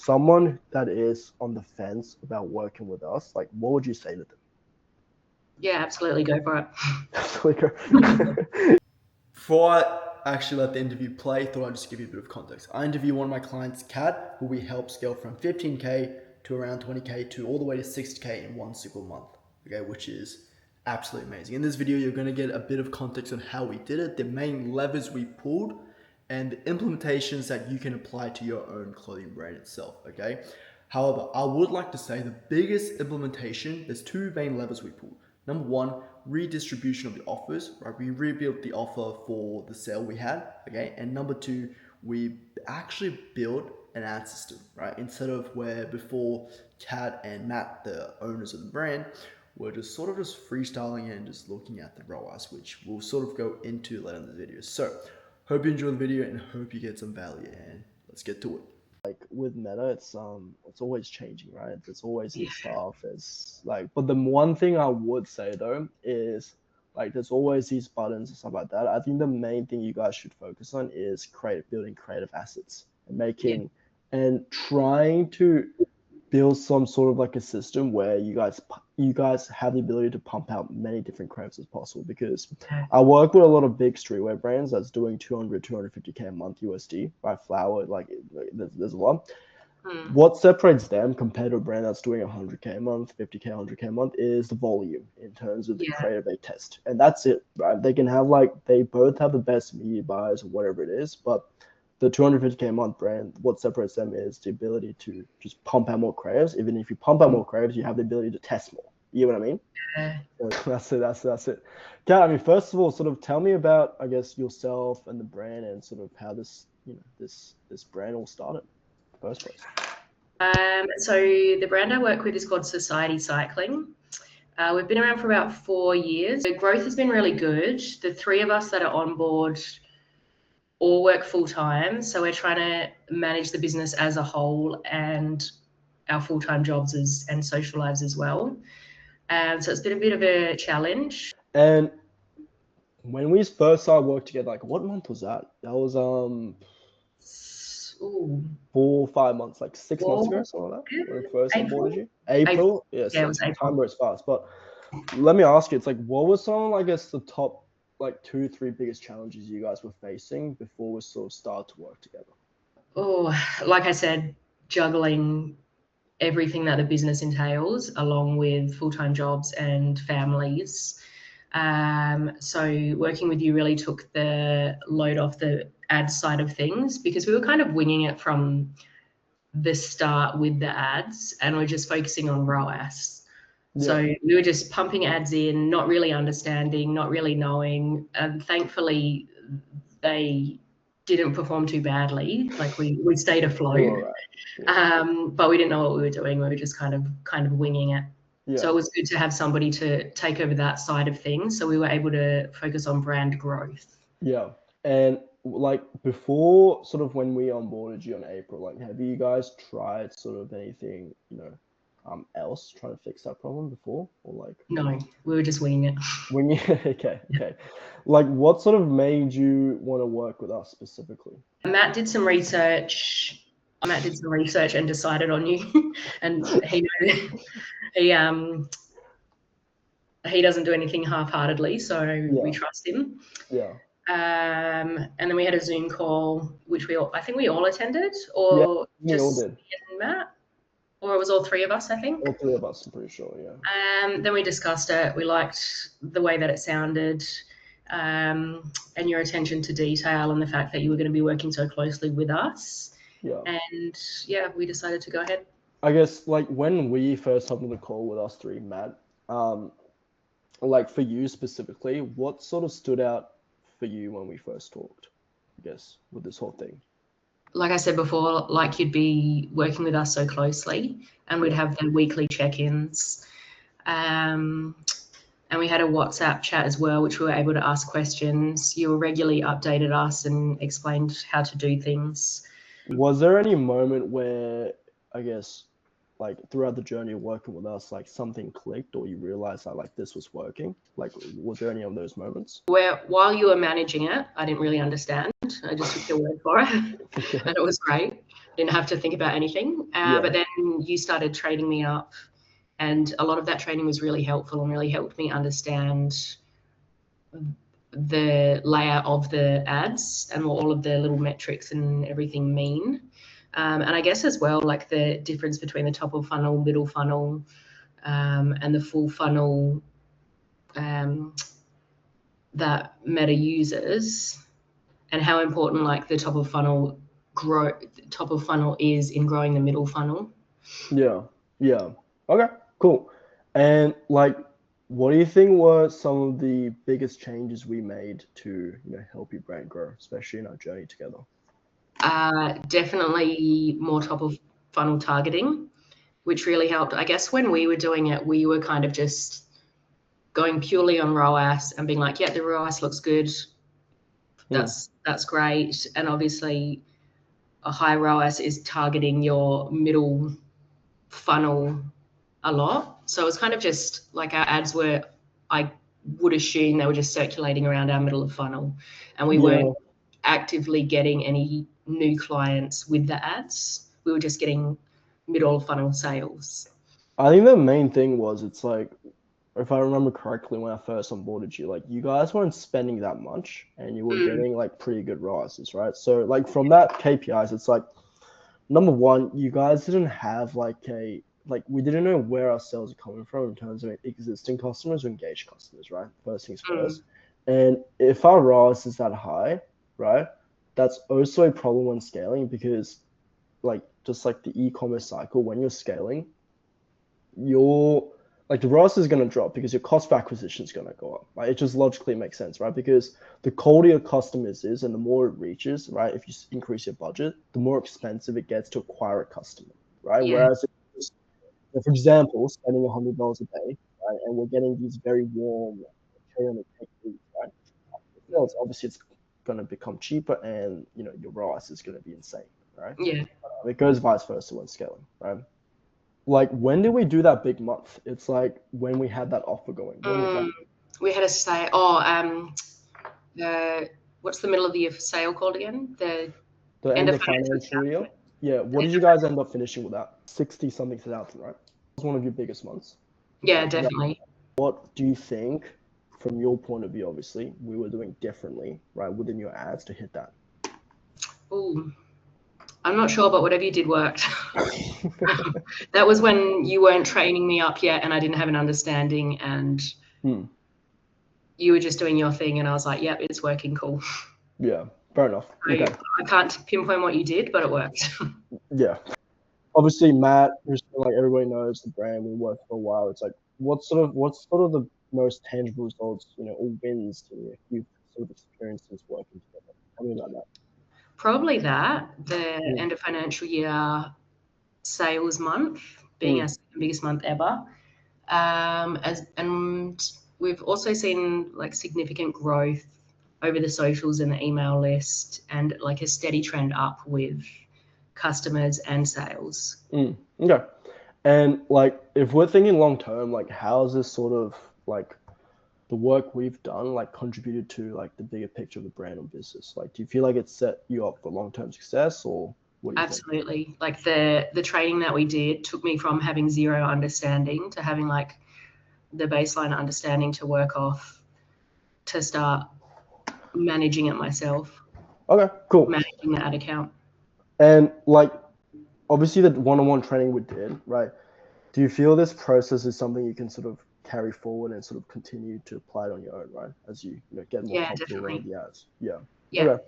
someone that is on the fence about working with us, like what would you say to them? Yeah, absolutely. Go for it. Before I actually let the interview play, thought I'd just give you a bit of context. I interviewed one of my clients, Kat, who we helped scale from 15K to around 20K to all the way to 60K in one single month, okay, which is absolutely amazing. In this video, you're going to get a bit of context on how we did it, the main levers we pulled, and the implementations that you can apply to your own clothing brand itself, okay? However, I would like to say the biggest implementation, there's two main levers we pulled. Number one, redistribution of the offers, right? We rebuilt the offer for the sale we had, okay? And number two, we actually built an ad system, right? Instead of where before Kat and Matt, the owners of the brand, were just sort of just freestyling and just looking at the ROAS, which we'll sort of go into later in the video. So hope you enjoy the video and hope you get some value, and let's get to it. Like with Meta, it's always changing, right? There's always new stuff. It's like, but the one thing I would say though is like there's always these buttons and stuff like that. I think the main thing you guys should focus on is building creative assets and making and trying to build some sort of like a system where you guys have the ability to pump out many different creatives as possible, because I work with a lot of big streetwear brands that's doing 250K a month USD by Flower. Like there's a lot. What separates them compared to a brand that's doing 100K a month, 50K, 100K a month is the volume in terms of the creative they test. And that's it, right? They can have they both have the best media buyers or whatever it is, but the 250K a month brand, what separates them is the ability to just pump out more creatives. Even if you pump out more creatives, you have the ability to test more. You know what I mean? So that's it. Kat, I mean, first of all, sort of tell me about, I guess, yourself and the brand and sort of how this brand all started in the first place. So the brand I work with is called Society Cycling. We've been around for about 4 years. The growth has been really good. The three of us that are on board all work full-time, so we're trying to manage the business as a whole and our full-time jobs and social lives as well. So it's been a bit of a challenge. And when we first started working together, like what month was that? That was 4 or 5 months, like 6 months ago, something like that. When we first onboarded you. April? Yes, yeah, it was April. Time goes fast. But let me ask you, it's like what was some, I guess, the top like 2-3 biggest challenges you guys were facing before we sort of started to work together? Oh, like I said, juggling everything that the business entails along with full-time jobs and families. So working with you really took the load off the ad side of things, because we were kind of winging it from the start with the ads, and we're just focusing on ROAS. So we were just pumping ads in, not really understanding, not really knowing, and thankfully they didn't perform too badly. Like we stayed afloat, but we didn't know what we were doing. We were just kind of winging it. So it was good to have somebody to take over that side of things. So we were able to focus on brand growth. Yeah. And like before, sort of when we onboarded you in April, like have you guys tried sort of anything, else trying to fix that problem before, or like? No, we were just winging it. Okay. Like what sort of made you want to work with us specifically? Matt did some research and decided on you, and he doesn't do anything half-heartedly, so we trust him. And then we had a Zoom call, which I think we all attended, or we all did. Matt, or it was all three of us, I think. All three of us, I'm pretty sure, yeah. Then we discussed it. We liked the way that it sounded, and your attention to detail, and the fact that you were going to be working so closely with us. And we decided to go ahead. I guess like when we first hopped on the call with us three, Matt, like for you specifically, what sort of stood out for you when we first talked, I guess, with this whole thing? Like I said before, like you'd be working with us so closely, and we'd have the weekly check-ins. And we had a WhatsApp chat as well, which we were able to ask questions. You regularly updated us and explained how to do things. Was there any moment where, I guess, like throughout the journey of working with us, like something clicked or you realized that like this was working? Like, was there any of those moments? Where while you were managing it, I didn't really understand. I just took your word for it, and it was great. didn't have to think about anything. Yeah. But then you started training me up, and a lot of that training was really helpful and really helped me understand the layout of the ads and what all of the little metrics and everything mean. And I guess as well, like the difference between the top of funnel, middle funnel, and the full funnel that Meta uses, and how important like the top of funnel is in growing the middle funnel. Yeah. Yeah. Okay, cool. And like, what do you think were some of the biggest changes we made to, help your brand grow, especially in our journey together? Definitely more top of funnel targeting, which really helped. I guess when we were doing it, we were kind of just going purely on ROAS and being like, yeah, the ROAS looks good. That's great. And obviously a high ROAS is targeting your middle funnel a lot. So it's kind of just like our ads were, I would assume they were just circulating around our middle of funnel, and we weren't actively getting any new clients with the ads. We were just getting middle of funnel sales. I think the main thing was, it's like, if I remember correctly, when I first onboarded you, like you guys weren't spending that much and you were getting like pretty good rises, right? So like from that KPIs, it's like, number one, you guys didn't have we didn't know where our sales are coming from in terms of existing customers or engaged customers, right? First things first. And if our ROAS is that high, right, that's also a problem when scaling, because like just like the e-commerce cycle, when you're scaling, the ROAS is going to drop because your cost of acquisition is going to go up, right? It just logically makes sense, right? Because the colder your customers is and the more it reaches, right? If you increase your budget, the more expensive it gets to acquire a customer, right? Yeah. Whereas, for example, spending $100 a day, right, and we're getting these very warm, cherry on the cake leads, right? Obviously, it's going to become cheaper, and your ROAS is going to be insane, right? Yeah. It goes vice versa when scaling, right? Like, when did we do that big month? It's like when we had that offer going. When was that? We had a sale. What's the middle of the year sale called again? The end of financial year. Yeah. What did you guys end up finishing with that? 60 something thousand, right? It was one of your biggest months. Yeah, definitely. What do you think, from your point of view, obviously, we were doing differently, right, within your ads to hit that? Ooh, I'm not sure, but whatever you did worked. That was when you weren't training me up yet, and I didn't have an understanding, and you were just doing your thing, and I was like, yep, it's working, cool. Yeah, fair enough. So okay. I can't pinpoint what you did, but it worked. Yeah. Obviously, Matt, just like everybody knows the brand, we worked for a while. It's like, what's sort of the most tangible results, or wins you've sort of experienced since working together? Tell me about that. Probably that, the end of financial year sales month being our second biggest month ever. And we've also seen like significant growth over the socials and the email list, and like a steady trend up with customers and sales. Okay. And like, if we're thinking long term, like, how is this sort of like the work we've done like contributed to like the bigger picture of the brand and business? Like, do you feel like it set you up for long-term success, or what do you Absolutely. think? Like the training that we did took me from having zero understanding to having like the baseline understanding to work off, to start managing it myself. Okay, cool. Managing the ad account. And like, obviously the one-on-one training we did, right? Do you feel this process is something you can sort of carry forward and sort of continue to apply it on your own, right? As you, get more comfortable around the ads. Yeah. Okay.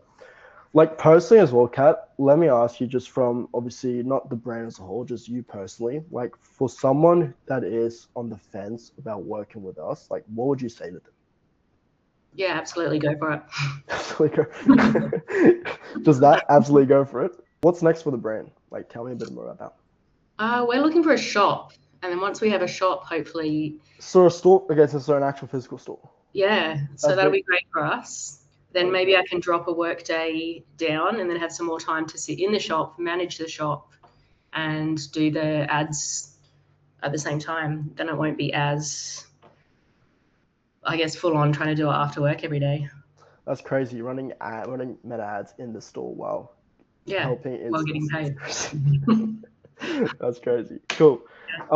Like, personally as well, Kat, let me ask you, just from obviously not the brand as a whole, just you personally, like, for someone that is on the fence about working with us, like, what would you say to them? Yeah, absolutely go for it. Absolutely go. Just that, absolutely go for it. What's next for the brand? Like, tell me a bit more about that. We're looking for a shop, and then once we have a shop, hopefully. So a store, okay, so an actual physical store. Yeah, so that'll be great for us. Then maybe I can drop a work day down and then have some more time to sit in the shop, manage the shop, and do the ads at the same time. Then it won't be as, I guess, full on trying to do it after work every day. That's crazy, running Meta ads in the store. Wow. Yeah, helping while getting instances. paid. That's crazy. Cool.